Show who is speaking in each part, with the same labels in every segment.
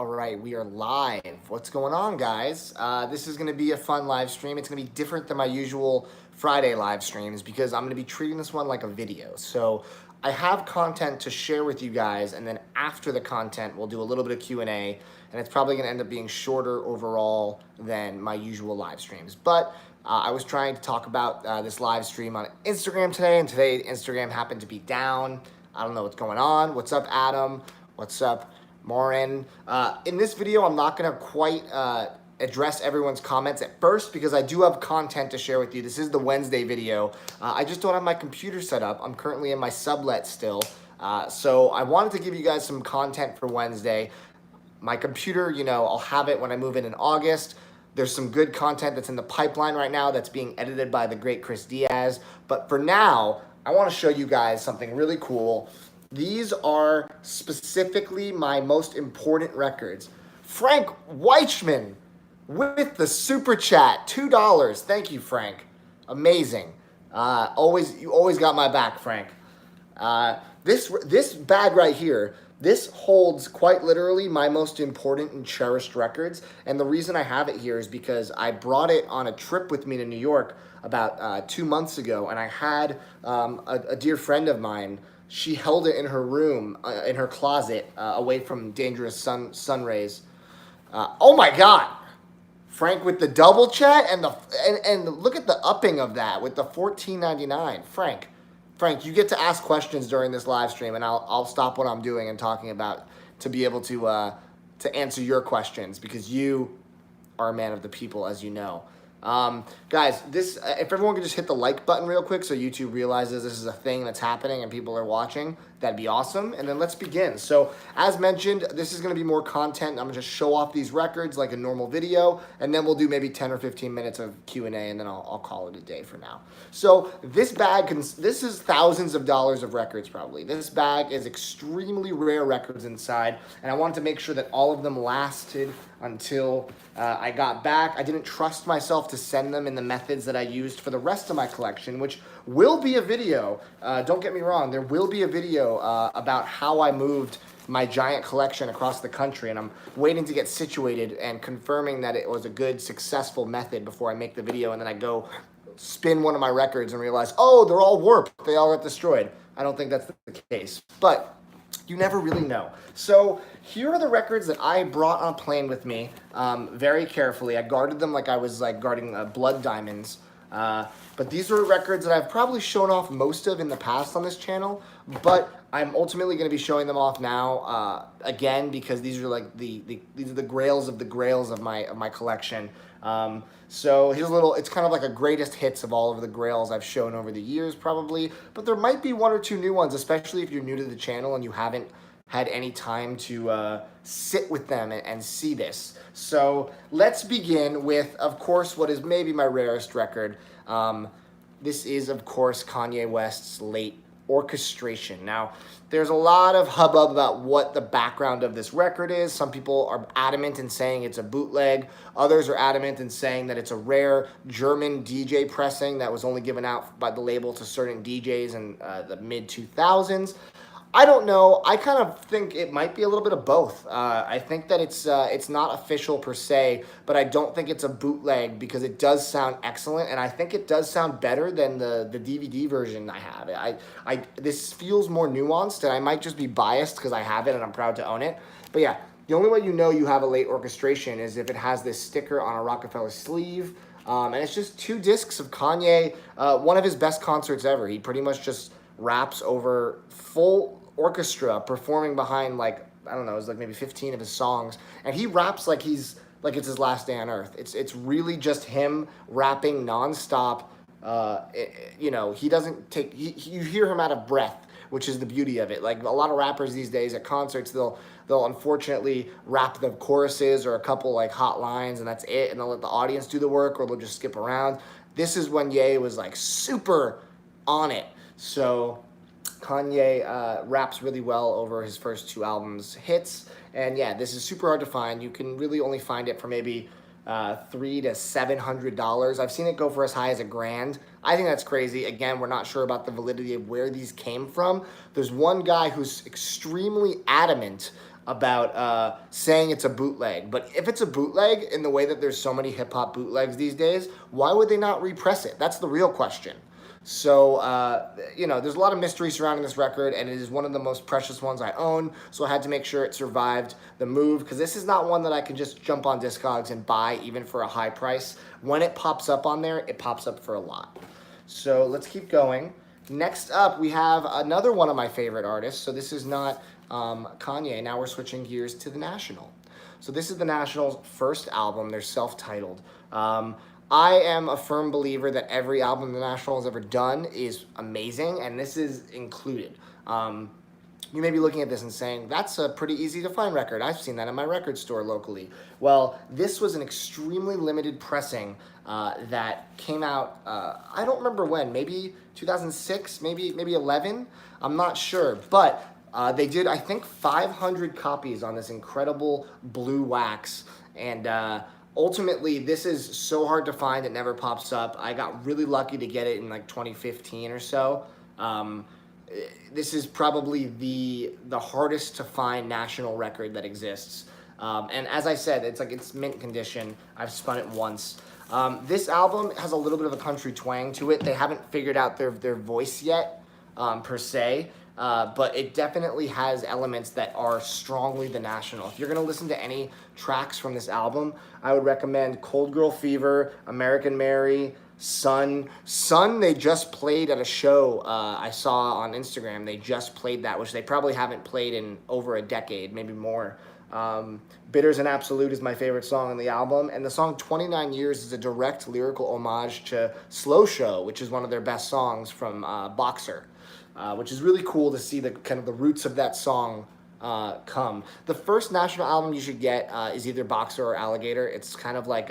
Speaker 1: All right, we are live. What's going on, guys? This is going to be a fun live stream. It's going to be different than my usual Friday live streams because I'm going to be treating this one like a video. So I have content to share with you guys, and then after the content, we'll do a little bit of Q&A, and it's probably going to end up being shorter overall than my usual live streams. But I was trying to talk about this live stream on Instagram today, and today Instagram happened to be down. I don't know what's going on. What's up, Adam? What's up, Maureen? In this video, I'm not gonna quite address everyone's comments at first because I do have content to share with you. This is the Wednesday video. I just don't have my computer set up. I'm currently in my sublet still. So I wanted to give you guys some content for Wednesday. My computer, you know, I'll have it when I move in August. There's some good content that's in the pipeline right now that's being edited by the great Chris Diaz. But for now, I want to show you guys something really cool. These are specifically my most important records. Frank Weichman with the super chat, $2. Thank you, Frank. Amazing. You always got my back, Frank. This bag right here, this holds quite literally my most important and cherished records. And the reason I have it here is because I brought it on a trip with me to New York about 2 months ago, and I had a dear friend of mine. She held it in her room, in her closet, away from dangerous sun rays. Oh my God, Frank with the double chat and look at the upping of that with the $14.99. Frank, you get to ask questions during this live stream, and I'll stop what I'm doing and talking about to be able to answer your questions because you are a man of the people, as you know. Guys, if everyone could just hit the like button real quick so YouTube realizes this is a thing that's happening and people are watching, that'd be awesome. And then let's begin. So as mentioned, this is going to be more content. I'm going to just show off these records like a normal video, and then we'll do maybe 10 or 15 minutes of Q&A, and then I'll call it a day for now. So this bag, this is thousands of dollars of records probably. This bag is extremely rare records inside, and I wanted to make sure that all of them lasted until I got back. I didn't trust myself to send them in the methods that I used for the rest of my collection, which will be a video. Don't get me wrong, there will be a video about how I moved my giant collection across the country, and I'm waiting to get situated and confirming that it was a good, successful method before I make the video, and then I go spin one of my records and realize, oh, they're all warped. They all got destroyed. I don't think that's the case, but you never really know. So here are the records that I brought on a plane with me very carefully. I guarded them like I was guarding blood diamonds. But these are records that I've probably shown off most of in the past on this channel, but I'm ultimately going to be showing them off now again because these are like these are the grails of my collection. So here's a little, it's kind of like a greatest hits of all of the grails I've shown over the years probably, but there might be one or two new ones, especially if you're new to the channel and you haven't had any time to sit with them and see this. So let's begin with, of course, what is maybe my rarest record. This is, of course, Kanye West's Late Orchestration. Now, there's a lot of hubbub about what the background of this record is. Some people are adamant in saying it's a bootleg. Others are adamant in saying that it's a rare German DJ pressing that was only given out by the label to certain DJs in the mid-2000s. I don't know. I kind of think it might be a little bit of both. I think that it's not official per se, but I don't think it's a bootleg because it does sound excellent, and I think it does sound better than the DVD version I have. This feels more nuanced, and I might just be biased because I have it and I'm proud to own it. But yeah, the only way you know you have a Late Orchestration is if it has this sticker on a Rockefeller sleeve, and it's just 2 discs of Kanye, one of his best concerts ever. He pretty much just raps over full orchestra performing behind, like, I don't know, it's like maybe 15 of his songs, and he raps like it's his last day on earth. It's really just him rapping nonstop. You know, he doesn't take, you hear him out of breath, which is the beauty of it. Like a lot of rappers these days at concerts, they'll unfortunately rap the choruses or a couple like hot lines and that's it, and they'll let the audience do the work, or they'll just skip around. This is when Ye was like super on it. So Kanye raps really well over his first 2 albums' hits, and yeah, this is super hard to find. You can really only find it for maybe $300 to $700. I've seen it go for as high as $1,000. I think that's crazy. Again, we're not sure about the validity of where these came from. There's one guy who's extremely adamant about saying it's a bootleg. But if it's a bootleg in the way that there's so many hip hop bootlegs these days, why would they not repress it? That's the real question. So, there's a lot of mystery surrounding this record, and it is one of the most precious ones I own, so I had to make sure it survived the move, because this is not one that I can just jump on Discogs and buy, even for a high price. When it pops up on there, it pops up for a lot. So, let's keep going. Next up, we have another one of my favorite artists. So, this is not Kanye. Now we're switching gears to The National. So, this is The National's first album. They're self-titled. I am a firm believer that every album The National has ever done is amazing, and this is included. You may be looking at this and saying, that's a pretty easy to find record. I've seen that in my record store locally. Well, this was an extremely limited pressing that came out, I don't remember when, maybe 2006, maybe 11? I'm not sure, but they did, I think, 500 copies on this incredible blue wax, and ultimately, this is so hard to find, it never pops up. I got really lucky to get it in like 2015 or so. This is probably the hardest to find national record that exists. And as I said, it's mint condition. I've spun it once. This album has a little bit of a country twang to it. They haven't figured out their voice yet, per se. But it definitely has elements that are strongly The National. If you're going to listen to any tracks from this album, I would recommend Cold Girl Fever, American Mary, Sun. Sun, they just played at a show I saw on Instagram. They just played that, which they probably haven't played in over a decade, maybe more. Bitters and Absolute is my favorite song on the album, and the song 29 Years is a direct lyrical homage to Slow Show, which is one of their best songs from Boxer. Which is really cool to see the kind of the roots of that song come. The first National album you should get is either Boxer or Alligator. It's kind of like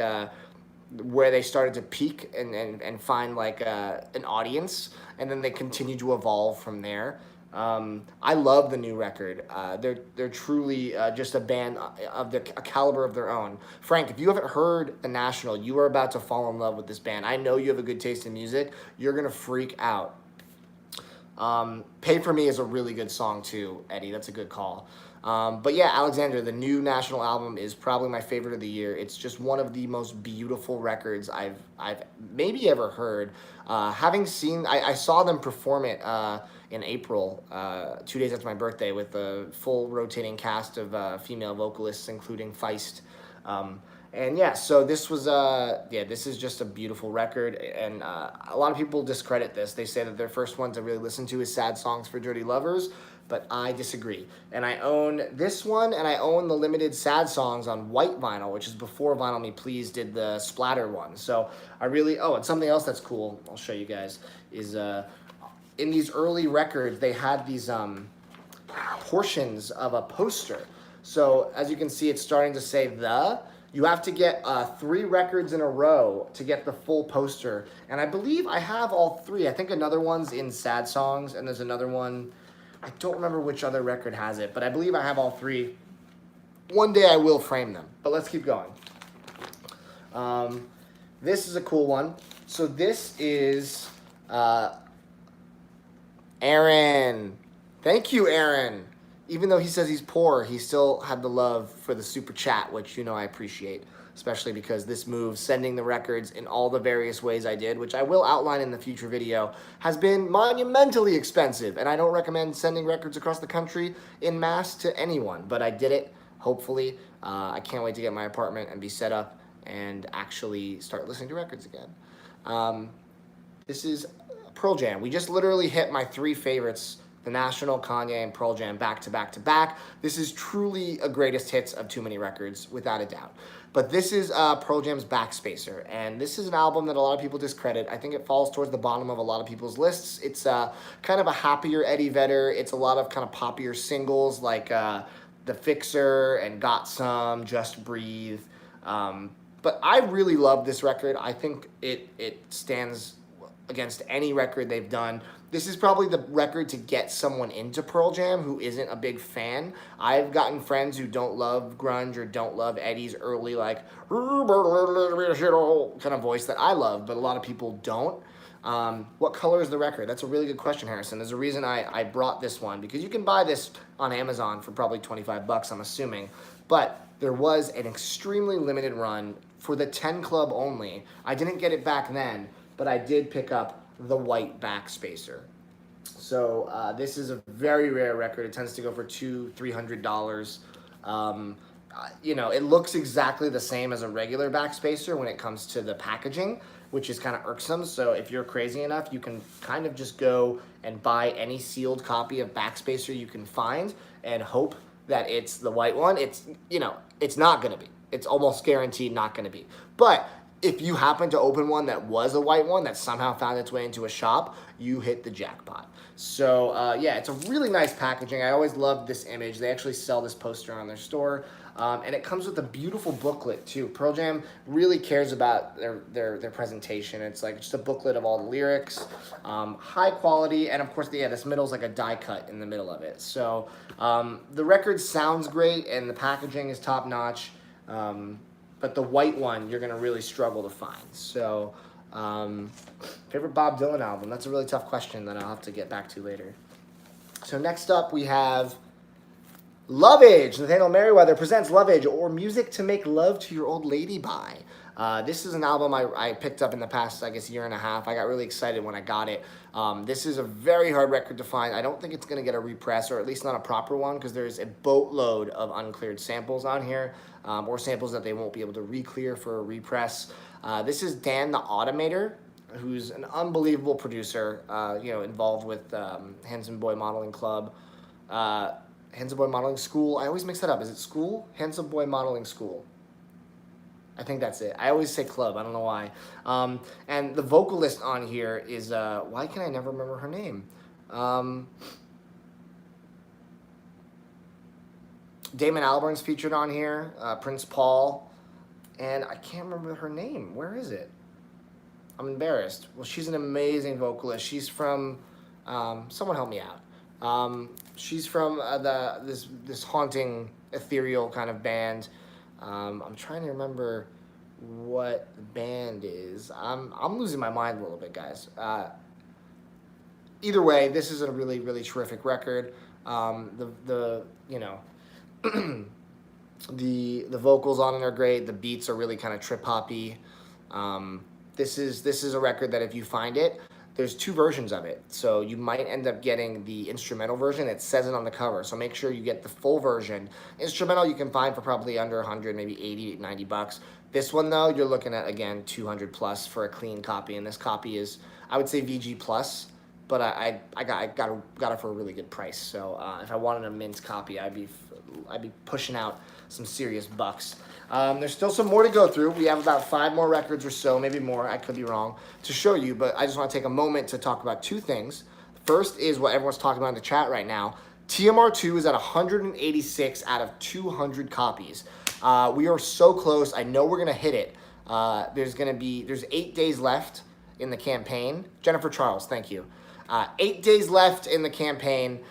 Speaker 1: where they started to peak and find like an audience, and then they continue to evolve from there. I love the new record. They're truly just a band of a caliber of their own. Frank, if you haven't heard The National, you are about to fall in love with this band. I know you have a good taste in music. You're gonna freak out. Pay For Me is a really good song too, Eddie. That's a good call. But yeah, Alexander, the new National album is probably my favorite of the year. It's just one of the most beautiful records I've maybe ever heard. Having seen, I saw them perform it in April, 2 days after my birthday, with a full rotating cast of female vocalists, including Feist. And yeah, so this was, this is just a beautiful record, and a lot of people discredit this. They say that their first one to really listen to is Sad Songs for Dirty Lovers, but I disagree. And I own this one, and I own the limited Sad Songs on white vinyl, which is before Vinyl Me Please did the splatter one. So I really, and something else that's cool, I'll show you guys, is in these early records, they had these portions of a poster. So as you can see, it's starting to say you have to get 3 records in a row to get the full poster. And I believe I have all 3. I think another one's in Sad Songs, and there's another one, I don't remember which other record has it, but I believe I have all 3. One day I will frame them, but let's keep going. This is a cool one. So this is Aaron. Thank you, Aaron. Even though he says he's poor, he still had the love for the super chat, which I appreciate, especially because this move, sending the records in all the various ways I did, which I will outline in the future video, has been monumentally expensive, and I don't recommend sending records across the country in mass to anyone, but I did it, hopefully. I can't wait to get my apartment and be set up and actually start listening to records again. This is Pearl Jam. We just literally hit my 3 favorites, The National, Kanye, and Pearl Jam back to back to back. This is truly a greatest hits of too many records, without a doubt. But this is Pearl Jam's Backspacer, and this is an album that a lot of people discredit. I think it falls towards the bottom of a lot of people's lists. It's kind of a happier Eddie Vedder. It's a lot of kind of poppier singles like The Fixer and Got Some, Just Breathe. But I really love this record. I think it stands against any record they've done. This is probably the record to get someone into Pearl Jam who isn't a big fan. I've gotten friends who don't love grunge or don't love Eddie's early, like, kind of voice that I love, but a lot of people don't. What color is the record? That's a really good question, Harrison. There's a reason I brought this one, because you can buy this on Amazon for probably 25 bucks, I'm assuming. But there was an extremely limited run for the 10 Club only. I didn't get it back then, but I did pick up the white backspacer. So this is a very rare record. It tends to go for $200-300. You know, it looks exactly the same as a regular backspacer when it comes to the packaging, which is kind of irksome. So if you're crazy enough, you can kind of just go and buy any sealed copy of backspacer you can find and hope that it's the white one. It's, you know, it's not going to be. It's almost guaranteed not going to be. But if you happen to open one that was a white one that somehow found its way into a shop, you hit the jackpot. So yeah, it's a really nice packaging. I always loved this image. They actually sell this poster on their store. And it comes with a beautiful booklet too. Pearl Jam really cares about their presentation. It's like just a booklet of all the lyrics, high quality, and of course, yeah, this middle is like a die cut in the middle of it. So the record sounds great, and the packaging is top notch. But the white one, you're gonna really struggle to find. So favorite Bob Dylan album? That's a really tough question that I'll have to get back to later. So next up, we have Lovage. Nathaniel Merriweather presents Lovage, or Music to Make Love to Your Old Lady by. This is an album I picked up in the past, I guess, year and a half. I got really excited when I got it. This is a very hard record to find. I don't think it's going to get a repress, or at least not a proper one, because there's a boatload of uncleared samples on here, or samples that they won't be able to re-clear for a repress. This is Dan the Automator, who's an unbelievable producer, you know, involved with Handsome Boy Modeling Club, Handsome Boy Modeling School. I always mix that up. Is it school? Handsome Boy Modeling School. I think that's it. I always say club. I don't know why. And the vocalist on here is, why can I never remember her name? Damon Albarn's featured on here. Prince Paul. And I can't remember her name. Where is it? I'm embarrassed. Well, she's an amazing vocalist. She's from, someone help me out. She's from this haunting, ethereal kind of band. I'm trying to remember what the band is. I'm losing my mind a little bit, guys. Either way, this is a really, really terrific record. The you know the vocals on it are great. The beats are really kind of trip hoppy. This is a record that if you find it, there's two versions of it, so you might end up getting the instrumental version. It says it on the cover, so make sure you get the full version. Instrumental you can find for probably under 100, maybe 80, 90 bucks. This one, though, you're looking at, again, 200 plus for a clean copy, and this copy is, I would say, VG plus, but I got it for a really good price. So if I wanted a mint copy, I'd be pushing out some serious bucks. There's still some more to go through. We have about 5 more records or so, maybe more, I could be wrong, to show you, but I just want to take a moment to talk about 2 things. First is what everyone's talking about in the chat right now. TMR2 is at 186 out of 200 copies. We are so close. I know we're going to hit it. There's 8 days left in the campaign. Jennifer Charles, thank you. 8 days left in the campaign.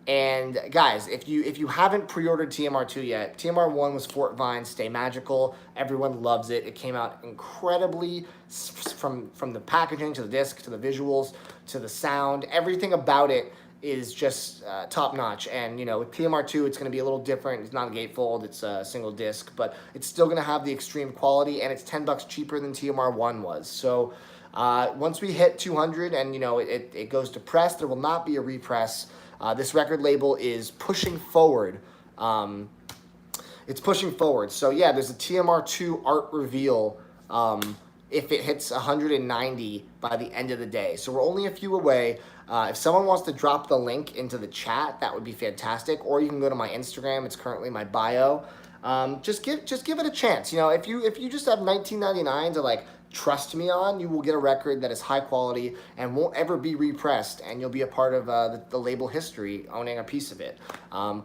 Speaker 1: And guys, if you haven't pre-ordered TMR2 yet, TMR1 was Fort Vine, Stay Magical. Everyone loves it. It came out incredibly, from the packaging to the disc to the visuals to the sound. Everything about it is just top notch. And you know, with TMR2, it's going to be a little different. It's not a gatefold. It's a single disc, but it's still going to have the extreme quality, and it's $10 cheaper than TMR1 was. So once we hit 200 and you know it goes to press, there will not be a repress. This record label is pushing forward. It's pushing forward. So yeah, there's a TMR2 art reveal if it hits 190 by the end of the day. So we're only a few away. If someone wants to drop the link into the chat, that would be fantastic. Or you can go to my Instagram. It's currently my bio. Just give it a chance. You know, if you just have $19.99 to like trust me on, you will get a record that is high quality and won't ever be repressed, and you'll be a part of the label history, owning a piece of it.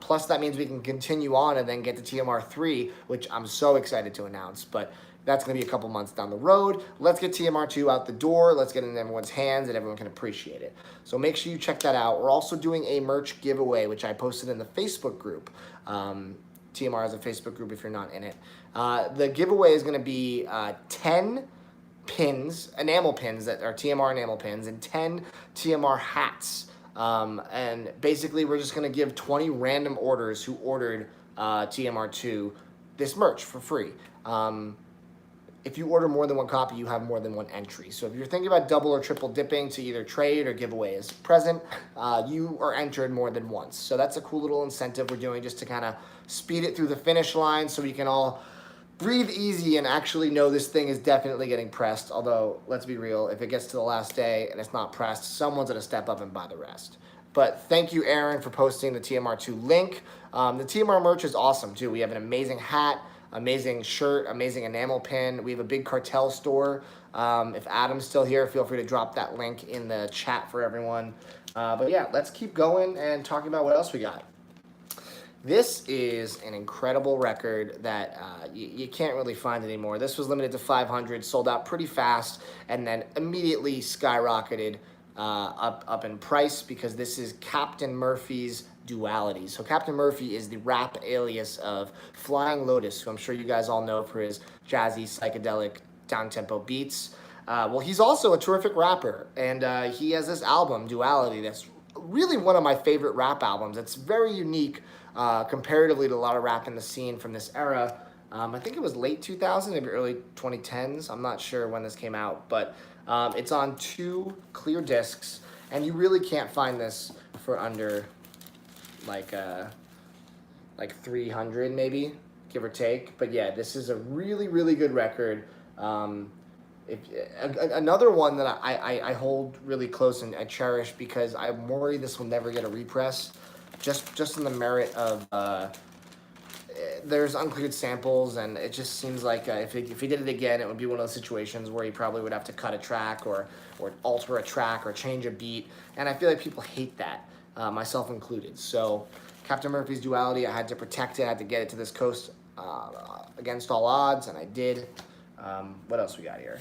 Speaker 1: Plus, that means we can continue on and then get to TMR3, which I'm so excited to announce, but that's going to be a couple months down the road. Let's get TMR2 out the door. Let's get it in everyone's hands and everyone can appreciate it. So make sure you check that out. We're also doing a merch giveaway, which I posted in the Facebook group. TMR has a Facebook group if you're not in it. The giveaway is going to be 10 pins, enamel pins that are TMR enamel pins, and 10 TMR hats. And basically, we're just going to give 20 random orders who ordered TMR2 this merch for free. If you order more than one copy, you have more than one entry. So if you're thinking about double or triple dipping to either trade or give away as a present, you are entered more than once. So that's a cool little incentive we're doing just to kind of speed it through the finish line so we can all breathe easy and actually know this thing is definitely getting pressed. Although, let's be real, if it gets to the last day and it's not pressed, someone's going to step up and buy the rest. But thank you, Aaron, for posting the TMR2 link. The TMR merch is awesome, too. We have an amazing hat, amazing shirt, amazing enamel pin. We have a big cartel store. If Adam's still here, feel free to drop that link in the chat for everyone. But yeah, let's keep going and talking about what else we got. This is an incredible record that you can't really find anymore. This was limited to 500, sold out pretty fast, and then immediately skyrocketed up in price because this is Captain Murphy's Duality. So Captain Murphy is the rap alias of Flying Lotus, who I'm sure you guys all know for his jazzy, psychedelic, down-tempo beats. Well, he's also a terrific rapper, and he has this album, Duality, that's really one of my favorite rap albums. It's very unique comparatively to a lot of rap in the scene from this era. I think it was late 2000, maybe early 2010s. I'm not sure when this came out, but it's on 2 clear discs, and you really can't find this for under like 300 maybe, give or take. But yeah, this is a really, really good record. Another one that I hold really close and I cherish because I'm worried this will never get a repress, just in the merit of there's uncleared samples, and it just seems like if he did it again, it would be one of those situations where he probably would have to cut a track or alter a track or change a beat, and I feel like people hate that, myself included. So Captain Murphy's Duality, I had to protect it, I had to get it to this coast against all odds, and I did. What else we got here?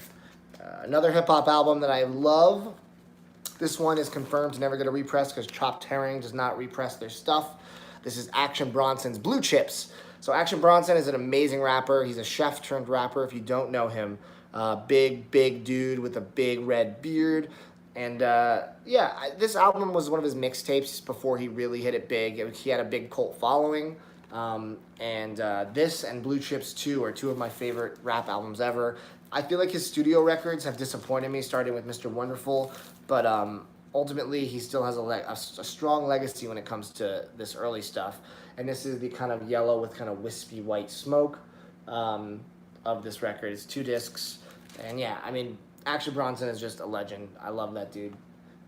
Speaker 1: Another hip-hop album that I love. This one is confirmed to never get a repress because Chopped Herring does not repress their stuff. This is Action Bronson's Blue Chips. So Action Bronson is an amazing rapper. He's a chef turned rapper if you don't know him. Big dude with a big red beard. And yeah, this album was one of his mixtapes before he really hit it big. He had a big cult following. This and Blue Chips 2 are 2 of my favorite rap albums ever. I feel like his studio records have disappointed me, starting with Mr. Wonderful, but ultimately he still has a strong legacy when it comes to this early stuff. And this is the kind of yellow with kind of wispy white smoke of this record. It's 2 discs, and yeah, I mean, Action Bronson is just a legend. I love that dude.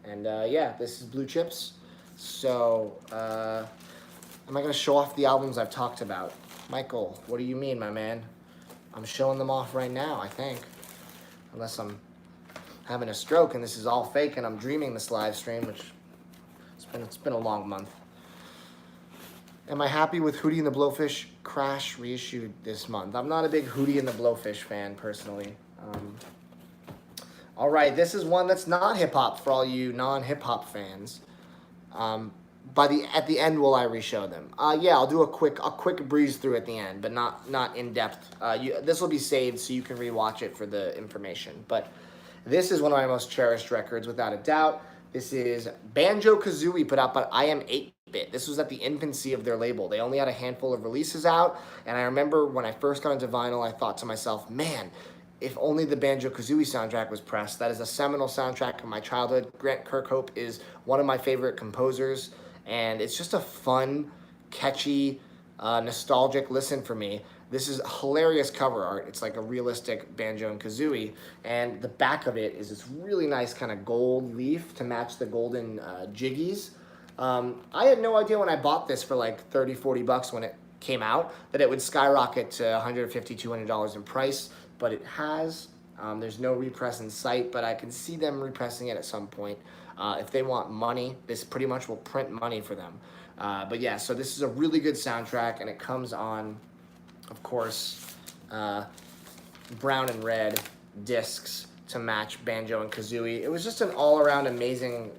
Speaker 1: And yeah, this is Blue Chips. So am I going to show off the albums I've talked about? Michael, what do you mean, my man? I'm showing them off right now, I think. Unless I'm having a stroke and this is all fake and I'm dreaming this live stream, which it's been a long month. Am I happy with Hootie and the Blowfish Crash reissued this month? I'm not a big Hootie and the Blowfish fan, personally. All right, this is one that's not hip-hop for all you non-hip-hop fans. At the end, will I re-show them? Yeah, I'll do a quick breeze through at the end, but not in depth. This will be saved so you can rewatch it for the information. But this is one of my most cherished records, without a doubt. This is Banjo-Kazooie, put out by I Am 8-Bit. This was at the infancy of their label. They only had a handful of releases out, and I remember when I first got into vinyl, I thought to myself, man, if only the Banjo-Kazooie soundtrack was pressed. That is a seminal soundtrack of my childhood. Grant Kirkhope is one of my favorite composers, and it's just a fun, catchy, nostalgic listen for me. This is hilarious cover art. It's like a realistic Banjo and Kazooie, and the back of it is this really nice kind of gold leaf to match the golden jiggies. I had no idea when I bought this for like $30, $40 when it came out that it would skyrocket to $150, $200 in price, but it has. There's no repress in sight, but I can see them repressing it at some point. If they want money, this pretty much will print money for them. But yeah, so this is a really good soundtrack, and it comes on, of course, brown and red discs to match Banjo and Kazooie. It was just an all-around amazing.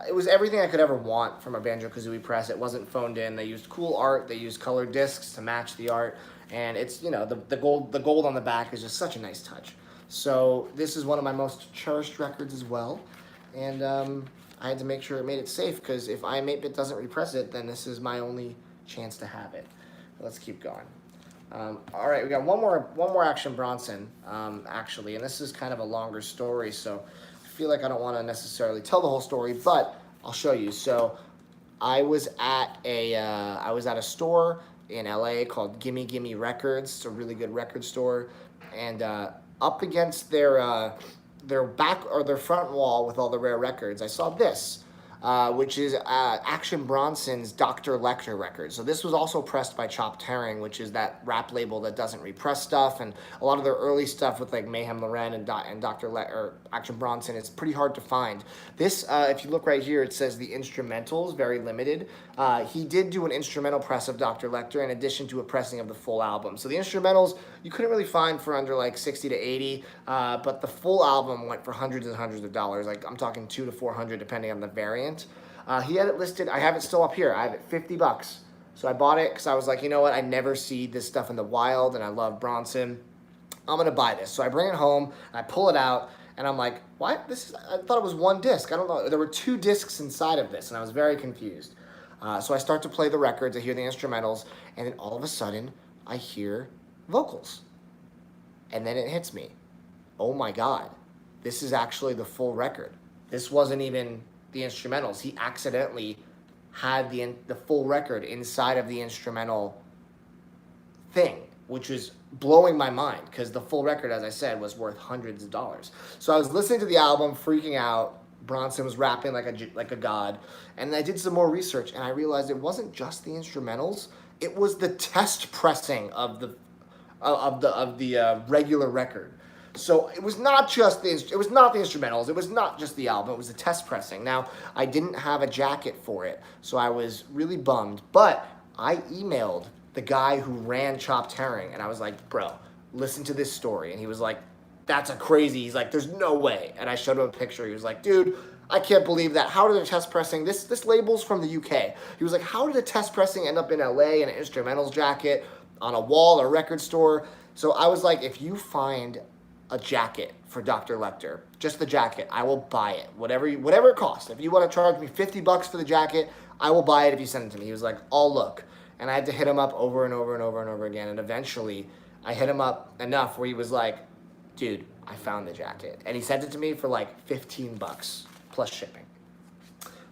Speaker 1: It was everything I could ever want from a Banjo-Kazooie press. It wasn't phoned in. They used cool art. They used colored discs to match the art. and it's, you know, the gold on the back is just such a nice touch. So this is one of my most cherished records as well, and I had to make sure it made it safe, because if iMape doesn't repress it, then this is my only chance to have it. Let's keep going. All right, we got one more Action Bronson, actually, and this is kind of a longer story, so I feel like I don't want to necessarily tell the whole story, but I'll show you. So I was at a store in LA called Gimme Gimme Records. It's a really good record store, and up against their back or their front wall with all the rare records, I saw this, which is Action Bronson's Dr. Lecter record. So this was also pressed by Chopped Herring, which is that rap label that doesn't repress stuff, and a lot of their early stuff with like Mayhem Loren and Dr. or Action Bronson, it's pretty hard to find. This, if you look right here, it says the instrumentals, very limited. He did do an instrumental press of Dr. Lecter in addition to a pressing of the full album. So the instrumentals you couldn't really find for under like 60 to 80, but the full album went for hundreds and hundreds of dollars. Like I'm talking 200 to 400 depending on the variant. He had it listed, I have it still up here, I have it $50. So I bought it because I was like, you know what, I never see this stuff in the wild, and I love Bronson. I'm gonna buy this. So I bring it home, and I pull it out, and I'm like, what? I thought it was one disc. I don't know. There were 2 discs inside of this, and I was very confused. So I start to play the records, I hear the instrumentals, and then all of a sudden, I hear vocals. And then it hits me. Oh my God, this is actually the full record. This wasn't even the instrumentals. He accidentally had the full record inside of the instrumental thing, which was blowing my mind, because the full record, as I said, was worth hundreds of dollars. So I was listening to the album, freaking out. Bronson was rapping like a god, and I did some more research, and I realized it wasn't just the instrumentals; it was the test pressing of the regular record. So it was not just the instrumentals, it was not just the album, it was the test pressing. Now, I didn't have a jacket for it, so I was really bummed, but I emailed the guy who ran Chopped Herring, and I was like, bro, listen to this story. And he was like, that's a crazy, he's like, there's no way. And I showed him a picture, he was like, dude, I can't believe that. How did a test pressing, this label's from the UK. He was like, how did a test pressing end up in LA in an instrumentals jacket on a wall or a record store? So I was like, if you find a jacket for Dr. Lecter, just the jacket, I will buy it, whatever it costs. If you want to charge me $50 for the jacket, I will buy it if you send it to me. He was like, I'll look. And I had to hit him up over and over and over and over again, and eventually I hit him up enough where he was like, dude, I found the jacket. And he sent it to me for like $15 plus shipping.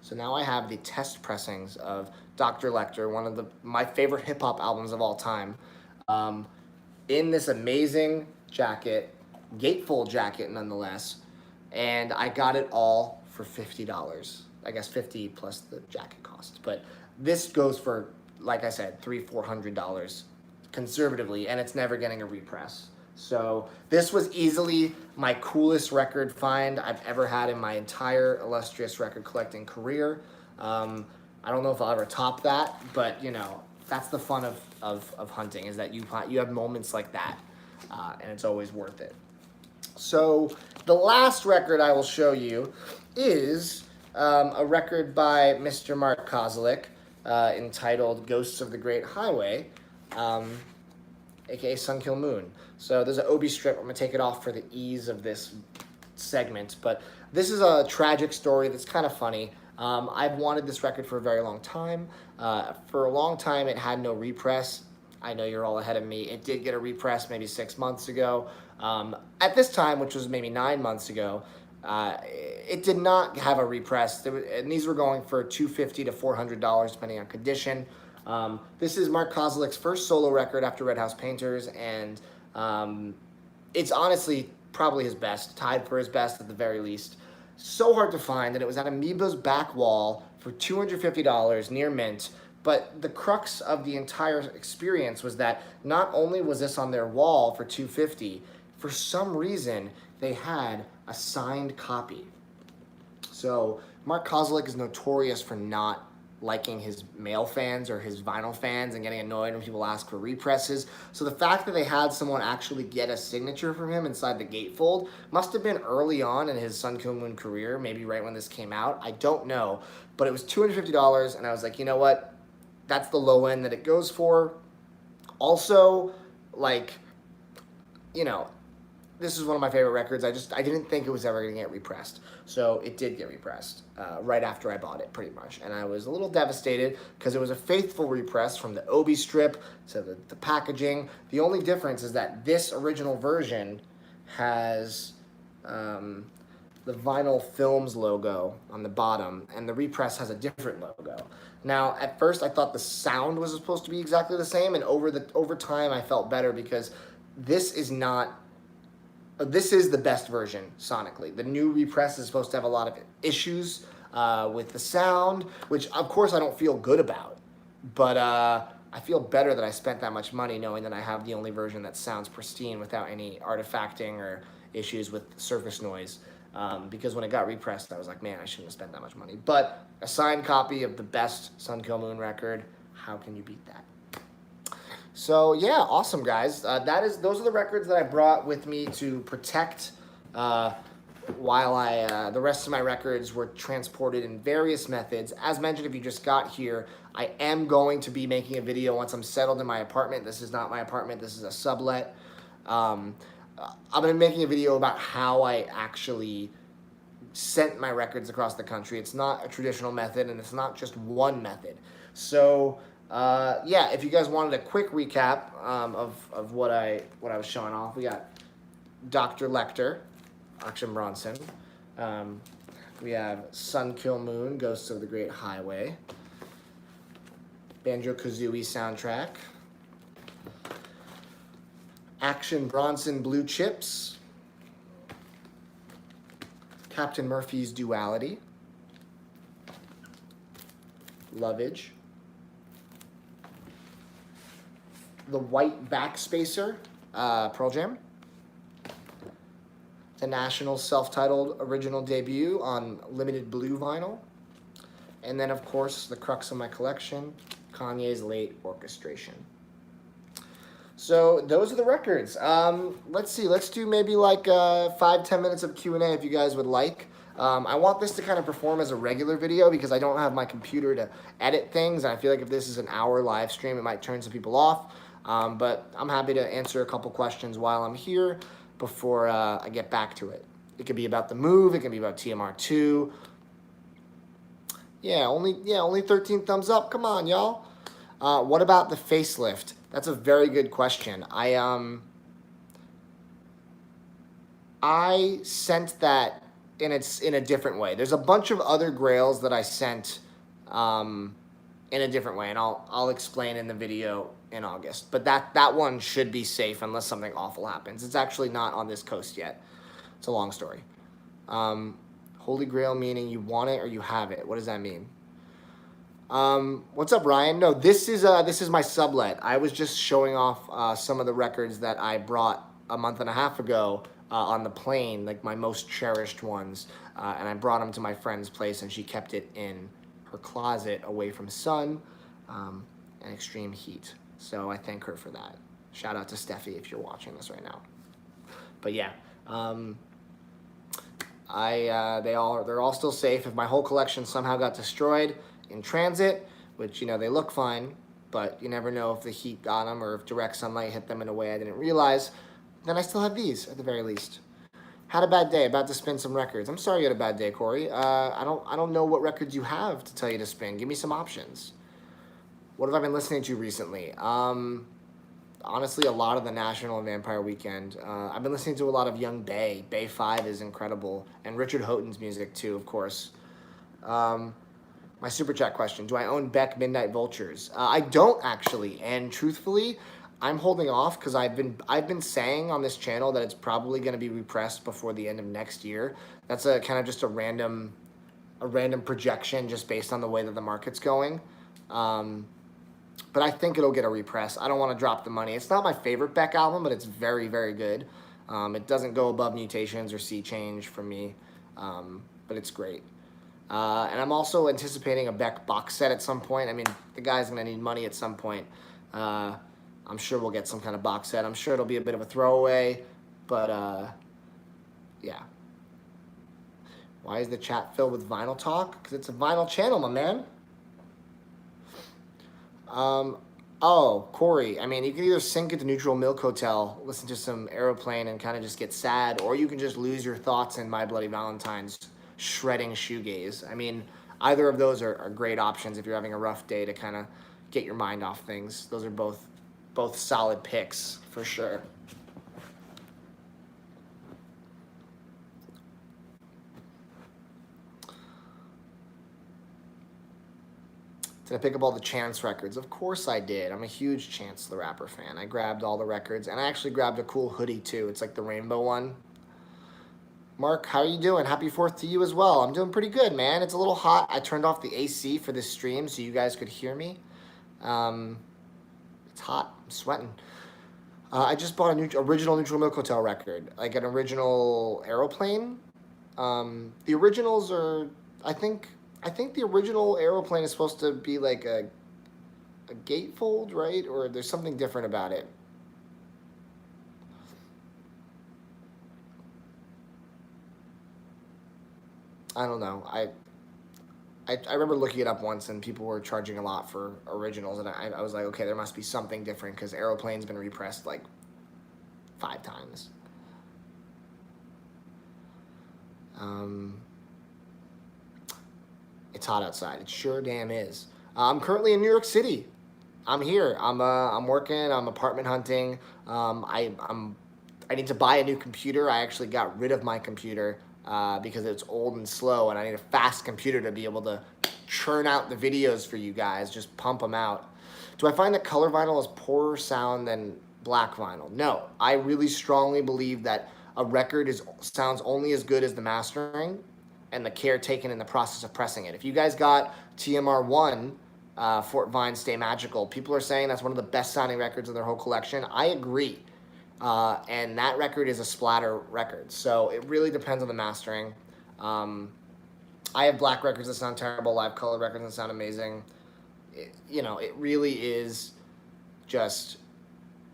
Speaker 1: So now I have the test pressings of Dr. Lecter, one of my favorite hip-hop albums of all time, in this amazing jacket, gatefold jacket nonetheless, and I got it all for $50. I guess $50 plus the jacket cost. But this goes for, like I said, $300-400 conservatively, and it's never getting a repress. So this was easily my coolest record find I've ever had in my entire illustrious record collecting career. I don't know if I'll ever top that, but you know, that's the fun of hunting, is that you have moments like that, and it's always worth it. So the last record I will show you is a record by Mr. Mark Kozlik, entitled Ghosts of the Great Highway, aka Kil Moon. So there's an Obi strip. I'm going to take it off for the ease of this segment, but this is a tragic story that's kind of funny. I've wanted this record for a very long time. For a long time, it had no repress. I know you're all ahead of me. It did get a repress maybe 6 months ago. At this time, which was maybe 9 months ago, it did not have a repress, and these were going for $250 to $400 depending on condition. This is Mark Kozlik's first solo record after Red House Painters, and it's honestly probably his best, tied for his best at the very least. So hard to find, and it was at Amoeba's back wall for $250 near mint. But the crux of the entire experience was that not only was this on their wall for $250, for some reason they had a signed copy. So Mark Kozlik is notorious for not liking his male fans or his vinyl fans and getting annoyed when people ask for represses. So the fact that they had someone actually get a signature from him inside the gatefold must have been early on in his Kil Moon career, maybe right when this came out. I don't know, but it was $250, and I was like, you know what? That's the low end that it goes for. Also, like, you know, this is one of my favorite records. I didn't think it was ever going to get repressed. So it did get repressed right after I bought it, pretty much. And I was a little devastated because it was a faithful repress from the Obi strip to the packaging. The only difference is that this original version has the Vinyl Films logo on the bottom, and the repress has a different logo. Now, at first, I thought the sound was supposed to be exactly the same, and over time, I felt better because this is not. This is the best version sonically. The new repress is supposed to have a lot of issues with the sound, which of course I don't feel good about, but I feel better that I spent that much money knowing that I have the only version that sounds pristine without any artifacting or issues with surface noise. Because when it got repressed, I was like, man, I shouldn't have spent that much money. But a signed copy of the best Kil Moon record, how can you beat that? So yeah, awesome guys. Those are the records that I brought with me to protect while the rest of my records were transported in various methods. As mentioned, if you just got here, I am going to be making a video once I'm settled in my apartment. This is not my apartment, this is a sublet. I'm going to be making a video about how I actually sent my records across the country. It's not a traditional method, and it's not just one method. So yeah, if you guys wanted a quick recap of what I was showing off, we got Dr. Lecter, Action Bronson. We have Kil Moon, Ghosts of the Great Highway. Banjo-Kazooie soundtrack. Action Bronson Blue Chips. Captain Murphy's Duality. Lovage. The White Backspacer, Pearl Jam. The National self-titled original debut on limited blue vinyl. And then, of course, the crux of my collection, Kanye's Late Orchestration. So those are the records. Let's see. Let's do maybe like 5-10 minutes of Q&A if you guys would like. I want this to kind of perform as a regular video because I don't have my computer to edit things. And I feel like if this is an hour live stream, it might turn some people off. But I'm happy to answer a couple questions while I'm here before I get back to it. It could be about the move. It could be about TMR2. Yeah, only 13 thumbs up. Come on, y'all. What about the facelift? That's a very good question. I sent that in a different way. There's a bunch of other grails that I sent in a different way, and I'll explain in the video in August. But that one should be safe unless something awful happens. It's actually not on this coast yet. It's a long story. Holy Grail meaning you want it or you have it. What does that mean? What's up, Ryan? No, this is my sublet. I was just showing off some of the records that I brought a month and a half ago on the plane, like my most cherished ones, and I brought them to my friend's place, and she kept it in her closet away from sun and extreme heat. So I thank her for that. Shout out to Steffi if you're watching this right now. But yeah, they're all still safe. If my whole collection somehow got destroyed in transit, which, you know, they look fine, but you never know if the heat got them or if direct sunlight hit them in a way I didn't realize, then I still have these at the very least. Had a bad day, about to spin some records. I'm sorry you had a bad day, Corey. I don't know what records you have to tell you to spin. Give me some options. What have I been listening to recently? Honestly, a lot of the National and Vampire Weekend. I've been listening to a lot of Young Bay. Bay 5 is incredible. And Richard Houghton's music too, of course. My super chat question, do I own Beck Midnight Vultures? I don't actually, and truthfully, I'm holding off because I've been saying on this channel that it's probably going to be repressed before the end of next year. That's a kind of just a random projection just based on the way that the market's going. But I think it'll get a repress. I don't want to drop the money. It's not my favorite Beck album, but it's very, very good. It doesn't go above Mutations or Sea Change for me, but it's great. And I'm also anticipating a Beck box set at some point. I mean, the guy's going to need money at some point. I'm sure we'll get some kind of box set. I'm sure it'll be a bit of a throwaway, but yeah. Why is the chat filled with vinyl talk? Because it's a vinyl channel, my man. Oh, Corey, I mean, you can either sink into Neutral Milk Hotel, listen to some Aeroplane, and kind of just get sad, or you can just lose your thoughts in My Bloody Valentine's shredding shoegaze. I mean, either of those are great options if you're having a rough day to kind of get your mind off things. Those are both solid picks for sure. Did I pick up all the Chance records? Of course I did. I'm a huge Chance the Rapper fan. I grabbed all the records, and I actually grabbed a cool hoodie too. It's like the rainbow one. Mark, how are you doing? Happy 4th to you as well. I'm doing pretty good, man. It's a little hot. I turned off the AC for this stream so you guys could hear me. It's hot. I'm sweating. I just bought a original Neutral Milk Hotel record, like an original Aeroplane. The originals are, I think the original Aeroplane is supposed to be like a gatefold, right? Or there's something different about it. I don't know. I remember looking it up once, and people were charging a lot for originals, and I was like, okay, there must be something different because Aeroplane's been repressed like 5 times. It's hot outside. It sure damn is. I'm currently in New York City. I'm here. I'm working. I'm apartment hunting. I need to buy a new computer. I actually got rid of my computer because it's old and slow, and I need a fast computer to be able to churn out the videos for you guys, just pump them out. Do I find that color vinyl has poorer sound than black vinyl? No, I really strongly believe that a record sounds only as good as the mastering and the care taken in the process of pressing it. If you guys got TMR1, Fort Vine Stay Magical, people are saying that's one of the best sounding records in their whole collection. I agree. And that record is a splatter record. So it really depends on the mastering. I have black records that sound terrible. I have color records that sound amazing. It really is just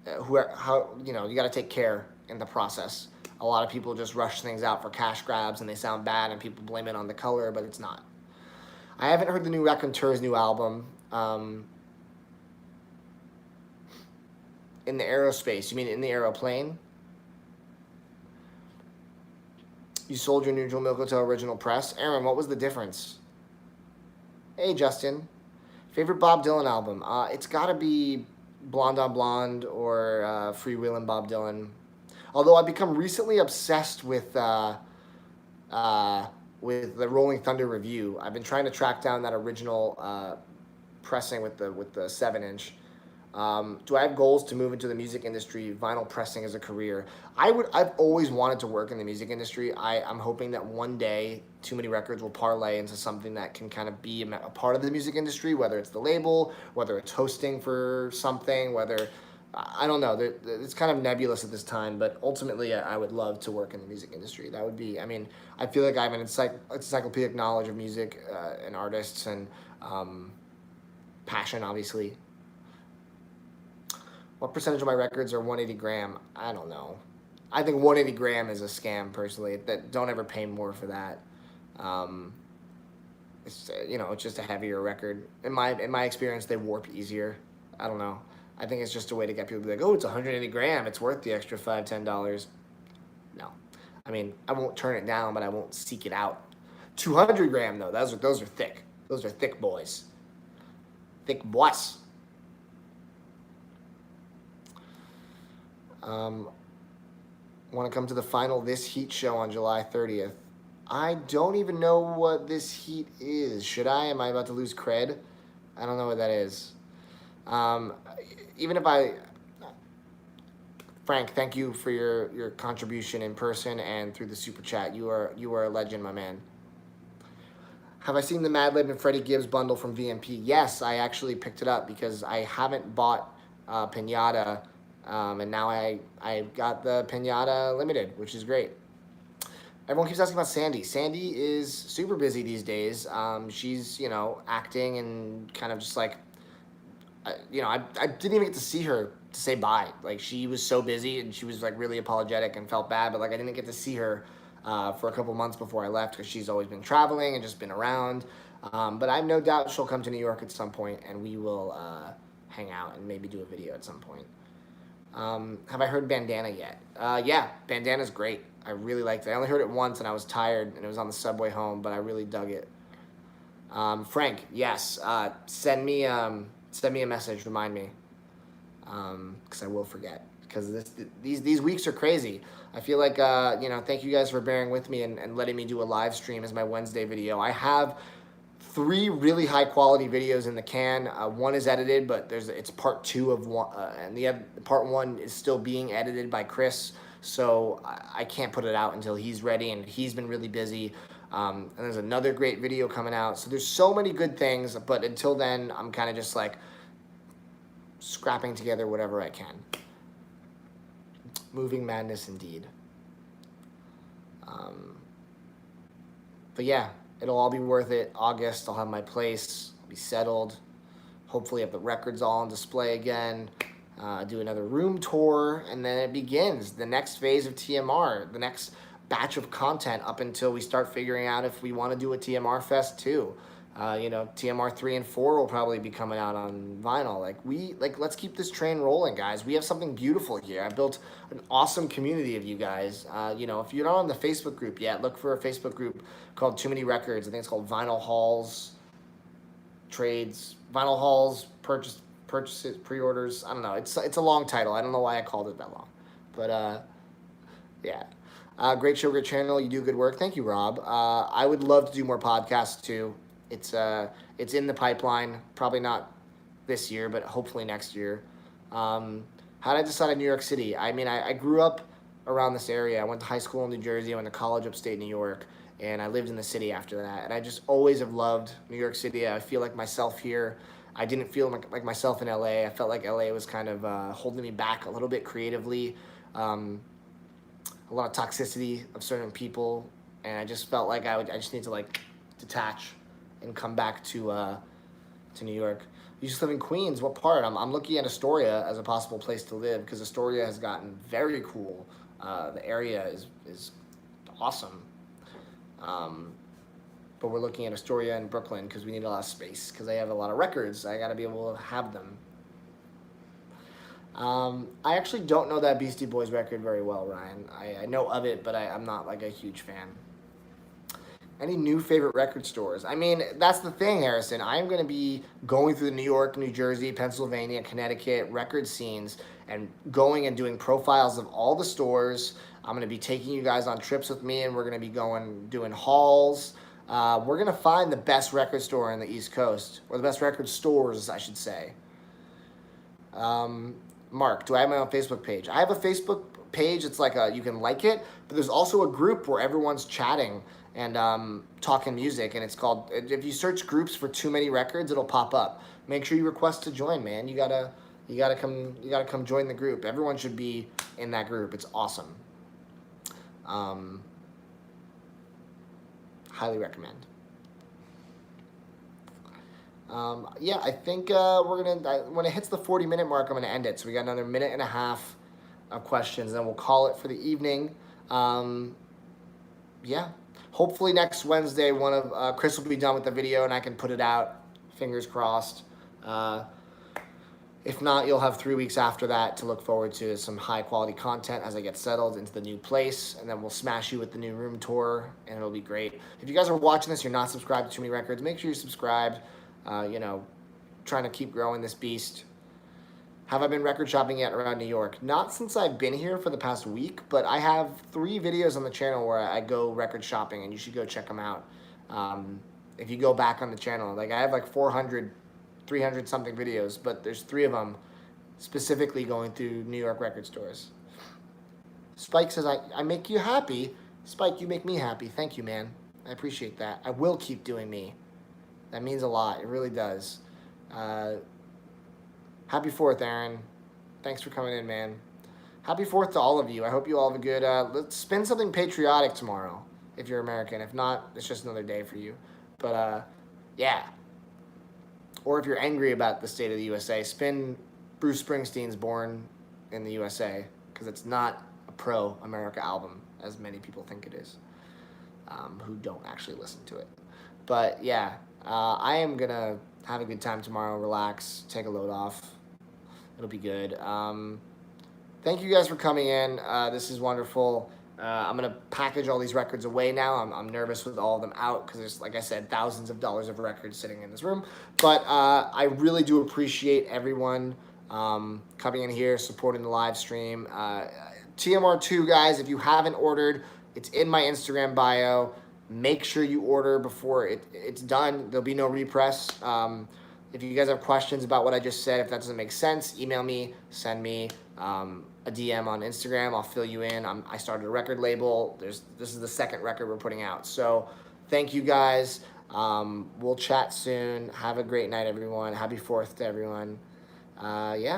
Speaker 1: you got to take care in the process. A lot of people just rush things out for cash grabs and they sound bad and people blame it on the color, but it's not. I haven't heard the new Raconteur's new album. In the aerospace, you mean in the Aeroplane? You sold your Neutral Milk Hotel original press. Aaron, what was the difference? Hey, Justin. Favorite Bob Dylan album? It's got to be Blonde on Blonde or Freewheelin' Bob Dylan. Although I've become recently obsessed with the Rolling Thunder Review. I've been trying to track down that original pressing with the 7-inch. Do I have goals to move into the music industry, vinyl pressing as a career? I've always wanted to work in the music industry. I'm hoping that one day Too Many Records will parlay into something that can kind of be a part of the music industry, whether it's the label, whether it's hosting for something, whether, I don't know. It's kind of nebulous at this time, but ultimately I would love to work in the music industry. That would be, I feel like I have an encyclopedic knowledge of music and artists and passion, obviously. What percentage of my records are 180 gram? I don't know. I think 180 gram is a scam, personally. Don't ever pay more for that. It's just a heavier record. In my experience, they warp easier. I don't know. I think it's just a way to get people to be like, oh, it's 180 gram. It's worth the extra $5, $10. No. I won't turn it down, but I won't seek it out. 200 gram, though. Those are thick. Those are thick boys. Thick boys. Want to come to the final This Heat show on July 30th. I don't even know what This Heat is. Should I? Am I about to lose cred? I don't know what that is. Even if Frank, thank you for your contribution in person and through the super chat. You are a legend, my man. Have I seen the Madlib and Freddie Gibbs bundle from VMP? Yes, I actually picked it up because I haven't bought Pinata. And now I got the Pinata Limited, which is great. Everyone keeps asking about Sandy. Sandy is super busy these days. She's, acting and kind of just like, I didn't even get to see her to say bye. Like, she was so busy and she was like really apologetic and felt bad, but like I didn't get to see her for a couple months before I left because she's always been traveling and just been around. But I have no doubt she'll come to New York at some point and we will hang out and maybe do a video at some point. Have I heard Bandana yet? Yeah, Bandana's great. I really liked it. I only heard it once and I was tired and it was on the subway home, but I really dug it. Frank, yes. Send me a message. Remind me, because I will forget. Because these weeks are crazy. I feel like thank you guys for bearing with me and letting me do a live stream as my Wednesday video. I have 3 really high quality videos in the can. One is edited, but it's part 2 of one, and the other, part 1 is still being edited by Chris. So I can't put it out until he's ready, and he's been really busy. And there's another great video coming out. So there's so many good things, but until then, I'm kind of just like scrapping together whatever I can. Moving madness indeed. But yeah, it'll all be worth it. August, I'll have my place, I'll be settled. Hopefully have the records all on display again. Do another room tour, and then it begins. The next phase of TMR, the next batch of content up until we start figuring out if we want to do a TMR Fest too. TMR 3 and 4 will probably be coming out on vinyl. Let's keep this train rolling, guys. We have something beautiful here. I built an awesome community of you guys. If you're not on the Facebook group yet, look for a Facebook group called Too Many Records. I think it's called Vinyl Hauls, Trades, Vinyl Hauls, Purchases, Pre-orders. I don't know. It's a long title. I don't know why I called it that long. But, yeah. Great show, great channel. You do good work. Thank you, Rob. I would love to do more podcasts, too. It's in the pipeline. Probably not this year, but hopefully next year. How did I decide on New York City? I mean, I grew up around this area. I went to high school in New Jersey. I went to college upstate New York, and I lived in the city after that. And I just always have loved New York City. I feel like myself here. I didn't feel like myself in LA. I felt like LA was kind of holding me back a little bit creatively. A lot of toxicity of certain people, and I just felt like I just need to detach and come back to New York. You just live in Queens. What part? I'm looking at Astoria as a possible place to live because Astoria has gotten very cool. The area is awesome. But we're looking at Astoria and Brooklyn because we need a lot of space because I have a lot of records. I got to be able to have them. I actually don't know that Beastie Boys record very well, Ryan. I know of it, but I'm not like a huge fan. Any new favorite record stores? I mean, that's the thing, Harrison. I'm going to be going through the New York, New Jersey, Pennsylvania, Connecticut record scenes and going and doing profiles of all the stores. I'm going to be taking you guys on trips with me, and we're going to be doing hauls. We're going to find the best record store in the East Coast, or the best record stores, I should say. Mark, do I have my own Facebook page? I have a Facebook page. It's like you can like it, but there's also a group where everyone's chatting and talking music, and it's called, if you search groups for Too Many Records, it'll pop up. Make sure you request to join, man. You gotta come join the group. Everyone should be in that group. It's awesome. Highly recommend. Yeah, I think when it hits the 40-minute mark, I'm gonna end it. So we got another minute and a half of questions, and then we'll call it for the evening. Yeah. Hopefully next Wednesday, Chris will be done with the video and I can put it out. Fingers crossed. If not, you'll have 3 weeks after that to look forward to some high quality content as I get settled into the new place, and then we'll smash you with the new room tour, and it'll be great. If you guys are watching this, you're not subscribed to Too Many Records, make sure you're subscribed. Trying to keep growing this beast. Have I been record shopping yet around New York? Not since I've been here for the past week, but I have 3 videos on the channel where I go record shopping, and you should go check them out. If you go back on the channel, I have 400, 300 something videos, but there's 3 of them specifically going through New York record stores. Spike says, I make you happy. Spike, you make me happy. Thank you, man. I appreciate that. I will keep doing me. That means a lot. It really does. Happy 4th, Aaron. Thanks for coming in, man. Happy 4th to all of you. I hope you all have a good... let's spin something patriotic tomorrow, if you're American. If not, it's just another day for you. But, yeah. Or if you're angry about the state of the USA, spin Bruce Springsteen's Born in the USA, because it's not a pro-America album, as many people think it is, who don't actually listen to it. But, yeah, I am going to have a good time tomorrow, relax, take a load off, It'll be good. Thank you guys for coming in. This is wonderful. I'm gonna package all these records away now. I'm nervous with all of them out because there's, like I said, thousands of dollars of records sitting in this room. But I really do appreciate everyone coming in here, supporting the live stream. TMR2 guys, if you haven't ordered, it's in my Instagram bio. Make sure you order before it's done. There'll be no repress. If you guys have questions about what I just said, if that doesn't make sense, email me, send me a DM on Instagram. I'll fill you in. I started a record label. This is the second record we're putting out. So thank you guys. We'll chat soon. Have a great night, everyone. Happy 4th to everyone. Yeah.